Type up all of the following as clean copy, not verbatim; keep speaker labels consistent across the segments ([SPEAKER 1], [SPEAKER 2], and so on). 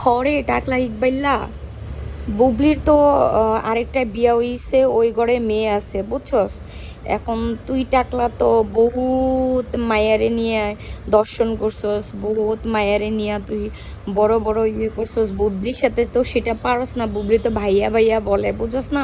[SPEAKER 1] হরে টাকলা ইকবাইল্লা বুবলির তো আরেকটা বিয়া হইছে, ওই ঘরে মেয়ে আছে বুঝছস। এখন তুই টাকলা তো বহুত মায়ারে নিয়ে দর্শন করছস, বহুত মায়ারে নিয়ে তুই বড় বড় ইয়ে করছস। বুবলির সাথে তো সেটা পারস না, বুবলি তো ভাইয়া ভাইয়া বলে, বুঝছস না।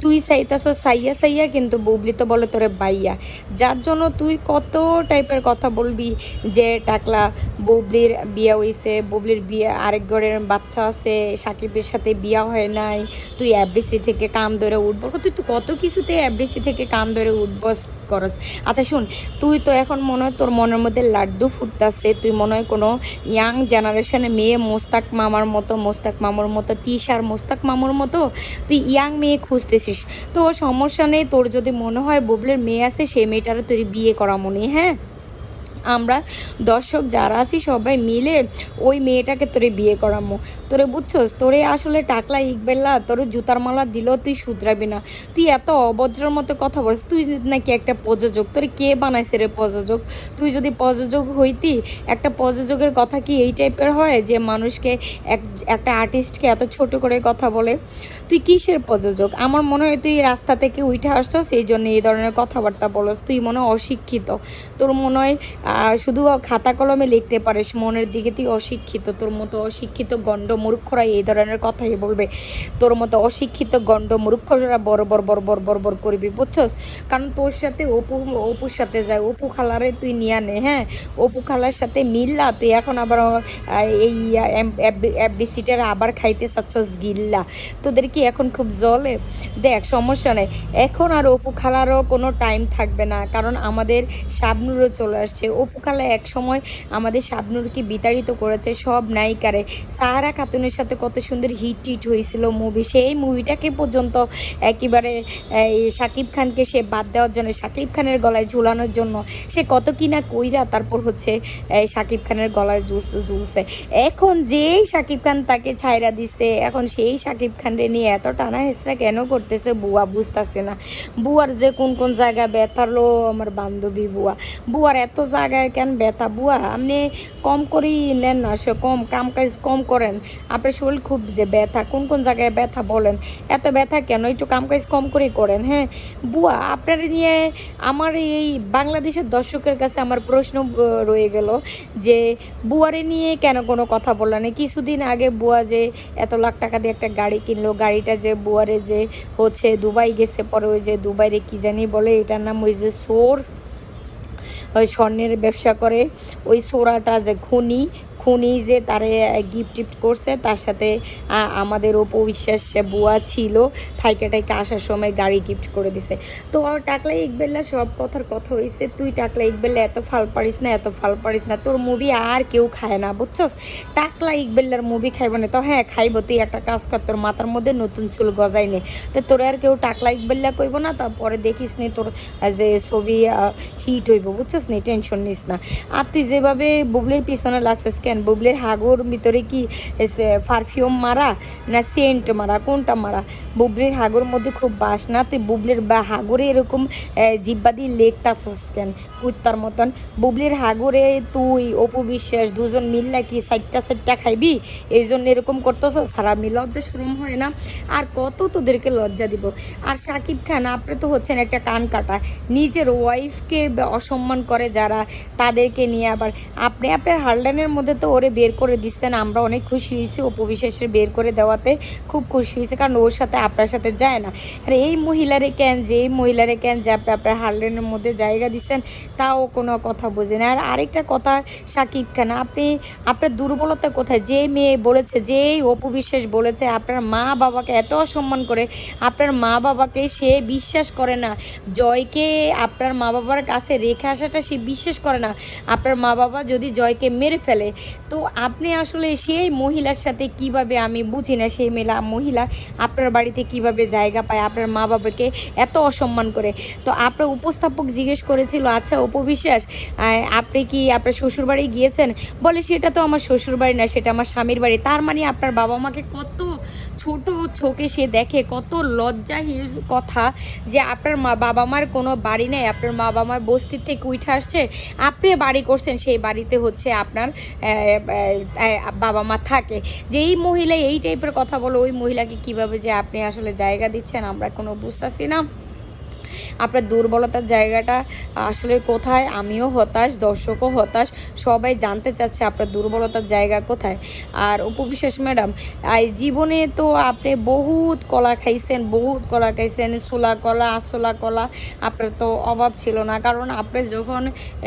[SPEAKER 1] তুই চাইতাছস সাইয়া সাইয়া, কিন্তু বুবলি তো বলে তোরে বাইয়া। যার জন্য তুই কত টাইপের কথা বলবি যে টাকলা বুবলির বিয়া হইছে, বুবলির বিয়ে আরেক ঘরের বাচ্চা আছে, সাকিবের সাথে বিয়া হয় নাই, তুই এফডিসি থেকে কান ধরে উঠবো, তুই তো কত কিছুতে এফডিসি থেকে কান ধরে উঠবস করস। আচ্ছা শুন, তুই তো এখন মনে হয় তোর মনের মধ্যে লাড্ডু ফুটতেছে, তুই মনে হয় কোনো ইয়াং জেনারেশনের মেয়ে, মোস্তাক মামার মতো, মোস্তাক মামুর মতো, তিশার মোস্তাক মামুর মতো তুই ইয়াং মেয়ে খুঁজতেছিস। তো সমস্যা নেই, তোর যদি মনে হয় বুবলির মেয়ে আছে, সেই মেয়েটারও তুই বিয়ে করা মনে, হ্যাঁ আমরা দর্শক যারা আছি সবাই মিলে ওই মেয়েটাকে তোরে বিয়ে করামো। তোরে বুঝছস, তোরে আসলে টাকলা ইকবেল্লা তোরে জুতার মালা দিলেও তুই শুধরাবি না। তুই এত অভদ্রের মতো কথা বলছিস, তুই নাকি একটা প্রযোজক, তোরে কে বানাইছে রে প্রযোজক? তুই যদি প্রযোজক হইতি, একটা প্রযোজকের কথা কি এই টাইপের হয় যে মানুষকে একটা আর্টিস্টকে এত ছোট করে কথা বলে? তুই কিসের প্রযোজক? আমার মনে হয় তুই রাস্তা থেকে উঠে আসছস, এই জন্য এই ধরনের কথাবার্তা বলস। তুই মনে হয় অশিক্ষিত, তোর মনে হয় শুধু খাতা কলমে লিখতে পারিস, মনের দিকে তুই অশিক্ষিত। তোর মতো অশিক্ষিত গণ্ড মূর্খরা এই ধরনের কথাই বলবে। তোর মতো অশিক্ষিত গণ্ড মূর্খরা বড় বড় বড় বড় বড় বড় করবি, বুঝছস। কারণ তোর সাথে অপুর সাথে যায়, অপু খালারে তুই নিয়ে নে, হ্যাঁ অপু খালার সাথে মিল্লা তুই এখন আবার এই এফডিসিটার আবার খাইতে চাচ্ছস গিল্লা। তোদের কি এখন খুব জলে? দেখ সমস্যা নেই, এখন আর অপু খালারও কোনো টাইম থাকবে না, কারণ আমাদের শাবনুরও চলে আসছে। অপু খালা এক সময় আমাদের শাবনুরকে বিতাড়িত করেছে সব নায়িকারে। সাহারা খাতুনের সাথে কত সুন্দর হিট টিট হয়েছিল মুভি, সেই মুভিটাকে পর্যন্ত একেবারে শাকিব খানকে সে বাদ দেওয়ার জন্য, শাকিব খানের গলায় ঝুলানোর জন্য সে কত কিনা কইরা তারপর হচ্ছে শাকিব খানের গলায় ঝুলছে। এখন যেই শাকিব খান তাকে ছাইরা দিচ্ছে, এখন সেই শাকিব খানরে নিয়ে এত টানা হেসরা কেন করতেছে বুয়া বুঝতেছে না। বুয়ার যে কোন কোন জায়গায় ব্যথালো আমার বান্ধবী বুয়ার এত জায়গায় কেন ব্যথা? বুয়া আপনি কম করেই নেন না, সে কম কাম কাজ কম করেন, আপনার শরীর খুব যে ব্যথা, কোন কোন জায়গায় ব্যথা বলেন, এত ব্যথা কেন? একটু কাম কাজ কম করেই করেন। হ্যাঁ বুয়া, আপনার নিয়ে আমার এই বাংলাদেশের দর্শকের কাছে আমার প্রশ্ন রয়ে গেল যে বুয়ারে নিয়ে কেন কোনো কথা বললেন না? কিছুদিন আগে বুয়া যে এত লাখ টাকা দিয়ে একটা গাড়ি কিনলো, গাড়িটা যে বুয়ারে যে হচ্ছে দুবাই গেছে, পরে ওই যে দুবাইরে কি জানি বলে, এটার নাম ওই যে সোর, ওই স্বর্ণের ব্যবসা করে, ওই সোরাটা যে খুনি যে তারে গিফট টিফট করছে, তার সাথে আমাদের অপবিশ্বাস বুয়া ছিল, থাইকে টাইকে আসার সময় গাড়ি গিফট করে দিছে। তো টাকলা ইকবেল্লা সব কথার কথা হয়েছে, তুই টাকলা ইকবেল্লা এত ফাল পারিস না, এত ফাল পারিস না, তোর মুভি আর কেউ খায় না, বুঝছস। টাকলা ইকবেল্লার মুভি খাইব না তো হ্যাঁ খাইব, তুই একটা কাজ কর, তোর মাথার মধ্যে নতুন চুল গজাই নে, তো তোর আর কেউ টাকলা ইকবেল্লা কইব না, তারপরে দেখিস নি তোর যে ছবি হিট হইব, বুঝছস নি, টেনশন নিস না। আর তুই যেভাবে বুবলির পিছনে লাগছিস, বুবলির হাগুর ভিতরে কি পারফিউম মারা না সেন্ট মারা, কোনটা মারা? বুবলির হাগুর মধ্যে খুব বাস না, তুই বুবলির হাগুরে এরকম জিব্বা দিয়ে লেখতাছস কেন কুত্তার মতন? বুবলির হাগুরে তুই অপু বিশ্বাস দুজন মিললা কি সাইটটা খাইবি, এই জন্য এরকম করতেছ? সারা মিল লজ্জা শরম হয় না? আর কত তোদেরকে লজ্জা দিব? আর শাকিব খান আপনি তো হচ্ছেন একটা কান কাটা, নিজের ওয়াইফকে অসম্মান করে যারা, তাদেরকে নিয়ে আবার আপনি আপনার হারল্যান্ডের মধ্যে তো ওরে বের করে দিচ্ছেন। আমরা অনেক খুশি হয়েছি অপু বিশ্বাসের বের করে দেওয়াতে, খুব খুশি হয়েছে, কারণ ওর সাথে আপনার সাথে যায় না। আর এই মহিলারে কেন যে আপনি আপনার হারল্যান্ডের মধ্যে জায়গা দিচ্ছেন, তাও কোনো কথা বোঝে না। আর আরেকটা কথা শাকিব খান, আপনার দুর্বলতা কোথায়? যে মেয়ে বলেছে, যেই অপু বিশ্বাস বলেছে আপনার মা বাবাকে এত অসম্মান করে, আপনার মা বাবাকে সে বিশ্বাস করে না, জয়কে আপনার মা বাবার কাছে রেখে আসাটা সে বিশ্বাস করে না। আপনার মা বাবা যদি জয়কে মেরে ফেলে, তো আপনি আসলে সেই মহিলার সাথে কিভাবে, আমি বুঝি না সেই মহিলা আপনার বাড়িতে কিভাবে জায়গা পায়, আপনার মা বাবাকে এত অসম্মান করে। তো আপনার উপস্থাপক জিজ্ঞেস করেছিল, আচ্ছা উপবিশ্বাস আপনি কি আপনার শ্বশুর বাড়ি গিয়েছেন? বলে সেটা তো আমার শ্বশুর বাড়ি না, সেটা আমার স্বামীর বাড়ি। তার মানে আপনার বাবা মাকে কত ছোট চোখে সে দেখে, কত লজ্জাহীন কথা যে আপনার বাবা মার কোনো বাড়ি নেই, আপনার বাবা মার বস্তির থেকে উঠে আসছে, আপনি বাড়ি করছেন, সেই বাড়িতে হচ্ছে আপনার বাবা মা থাকে। যে এই মহিলা এই টাইপের কথা বলে, ওই মহিলাকে কিভাবে যে আপনি আসলে জায়গা দিচ্ছেন আমরা কোনো বুঝতেছি না। আপনার দুর্বলতার জায়গাটা আসলে কোথায়? আমিও হতাশ, দর্শকও হতাশ, সবাই জানতে চাচ্ছে আপনার দুর্বলতার জায়গা কোথায়। আর উপবিশ্বাস ম্যাডাম, জীবনে তো আপনি বহুত কলা খাইছেন, বহুত কলা খাইছেন, ছোলা কলা, আসলা কলা, আপনার তো অভাব ছিল না। কারণ আপনি যখন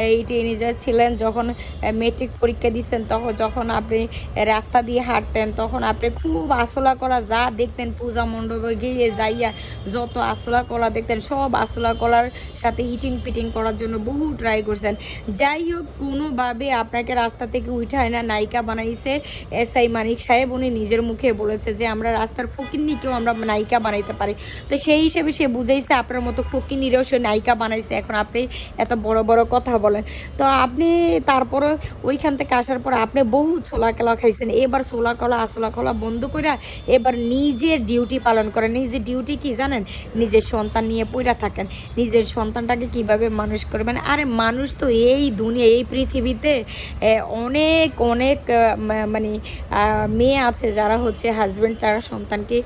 [SPEAKER 1] এই টিনেজার ছিলেন, যখন মেট্রিক পরীক্ষা দিচ্ছেন, তখন যখন আপনি রাস্তা দিয়ে হাঁটতেন, তখন আপনি খুব আসলা কলা যা দেখতেন, পূজা মণ্ডপে গিয়ে যাইয়া যত আসলা কলা দেখতেন, সব আসলা কলার সাথে ইটিং পিটিং করার জন্য বহু ট্রাই করছেন। যাই হোক, কোনোভাবে আপনাকে রাস্তা থেকে উঠায় না নায়িকা বানাইছে এসআই মানিক সাহেব। উনি নিজের মুখে বলেছে যে আমরা রাস্তার ফকিন্নিকেও আমরা নায়িকা বানাইতে পারি। তো সেই হিসেবে সে বুঝাইছে আপনার মতো ফকিন্নিরেও সে নায়িকা বানাইছে। এখন আপনি এত বড় বড় কথা বলেন। তো আপনি তারপরে ওইখান থেকে আসার পর আপনি বহু ছোলা কলা খাইছেন। এবার ছোলা কলা আসলা কলা বন্ধ করে এবার নিজের ডিউটি পালন করেন। নিজের ডিউটি কি জানেন? নিজের সন্তান নিয়ে পইরা থাকেন, নিজের সন্তানটাকে কিভাবে মানুষ করবেন। আরে মানুষ তো এই দুনিয়া, এই পৃথিবীতে অনেক অনেক মানে মেয়ে আছে যারা হচ্ছে হাজব্যান্ড ছাড়া সন্তানকে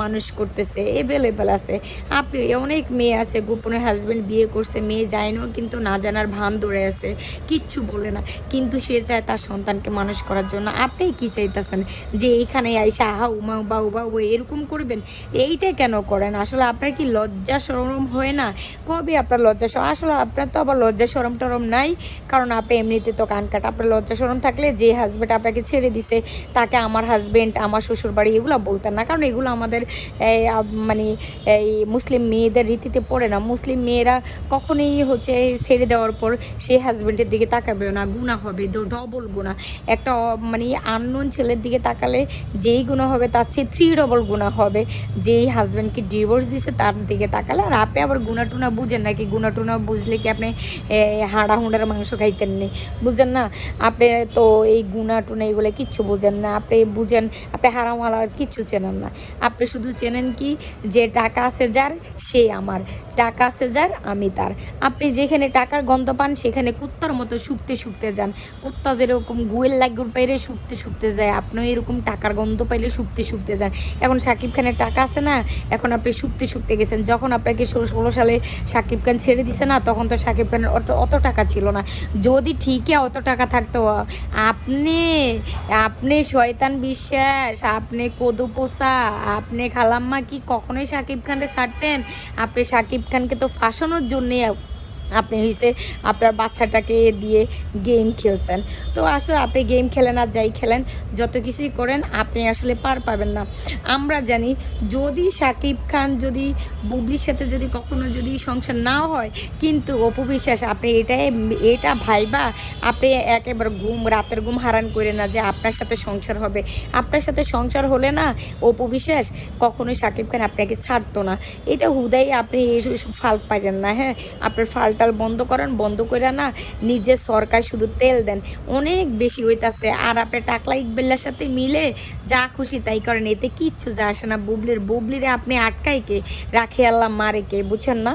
[SPEAKER 1] মানুষ করতেছে, এভেলেবেল আছে। আপনি অনেক মেয়ে আছে গোপনে হাজব্যান্ড বিয়ে করছে, মেয়ে যায় না কিন্তু না জানার ভান ধরে আছে, কিচ্ছু বলে না, কিন্তু সে চায় তার সন্তানকে মানুষ করার জন্য। আপনি কি চাইতেছেন যে এইখানে আইসা আহা উমা বা উবা এরকম করবেন? এইটা কেন করেন? আসলে আপনার কি লজ্জা শরম হয় না? কবে আপনার লজ্জা শরম? আসলে আপনার তো আবার লজ্জা শরম টরম নাই, কারণ আপনি এমনিতে তো কান কাটা। আপনার লজ্জা শরম থাকলে যে হাজব্যান্ড আপনাকে ছেড়ে দিছে তাকে আমার হাজব্যান্ড, আমার শ্বশুর বাড়ি এগুলো বলতেন না, কারণ এগুলো আমাদের মানে এই মুসলিম মেয়েদের রীতিতে পড়ে না। মুসলিম মেয়েরা কখনোই হচ্ছে ছেড়ে দেওয়ার পর সেই হাজব্যান্ডের দিকে তাকাবেও না, গুণা হবে, ডবল গুণা। একটা মানে আননোন ছেলের দিকে তাকালে যেই গুণা হবে তার চেয়ে 3 ডবল গুণা হবে যেই হাজব্যান্ডকে ডিভোর্স দিছে তার দিকে তাকালে। আর আপনি আবার গুণা টুনা বুঝেন নাকি? গুণা টুনা বুঝলে কি আপনি হাড়া হুঁড়ার মাংস খাইতেন নি? বুঝেন না? আপনি তো এই গুণা টুনা এগুলো কিচ্ছু বুঝেন না। আপনি বুঝেন, আপনি হারাম হালা কিচ্ছু চেনেন না। আপনি শুধু চেনেন কি যে টাকা আছে যার সে আমার, টাকা আছে যার আমি তার। আপনি যেখানে টাকার গন্ধ পান সেখানে কুত্তার মতো শুকতে শুকতে যান। কুত্তা যেরকম গুয়ের লাগুর পাইলে শুকতে শুকতে যায়, আপনিও এরকম টাকার গন্ধ পাইলে শুকতে শুকতে যান। এখন সাকিব খানের টাকা আছে না, এখন আপনি শুকতে শুকতে গেছেন। যখন আপনাকে 16 সালে সাকিব খান ছেড়ে দিছে না, তখন তো সাকিব খানের অত টাকা ছিল না। যদি ঠিকই অত টাকা থাকতো, আপনি আপনি শয়তান বিশ্বাস, আপনি কদু পোষা, আপনি খালাম্মা কি কখনোই সাকিব খানকে ছাড়তেন? আপনি সাকিব খানকে তো ফাঁসানোর জন্যে আপনি হয়েছে আপনার বাচ্চাটাকে দিয়ে গেম খেলছেন। তো আসলে আপনি গেম খেলেন আর যাই খেলেন, যত কিছুই করেন, আপনি আসলে পার পাবেন না। আমরা জানি যদি সাকিব খান যদি বুবলির সাথে যদি কখনো যদি সংসার না হয়, কিন্তু অপু বিশ্বাস আপনি এটা ভাইবা আপনি একেবারে রাতের ঘুম হারান করে না যে আপনার সাথে সংসার হবে। আপনার সাথে সংসার হলে না অপু বিশ্বাস কখনোই সাকিব খান আপনাকে ছাড়তো না। এটা হুদাই আপনি ফাল পাইলেন না। হ্যাঁ, আপনার ফালটাল বন্ধ করেন, বন্ধ করে না নিজের সরকার শুধু তেল দেন, অনেক বেশি হইতাছে। আর আপনি টাকলা ইকবেল্লার সাথে মিলে যা খুশি তাই করেন, এতে কিচ্ছু যায় আসে না। বুবলিরে আপনি আটকাই কে রাখে, আল্লাহ মারে কে, বুঝছেন না?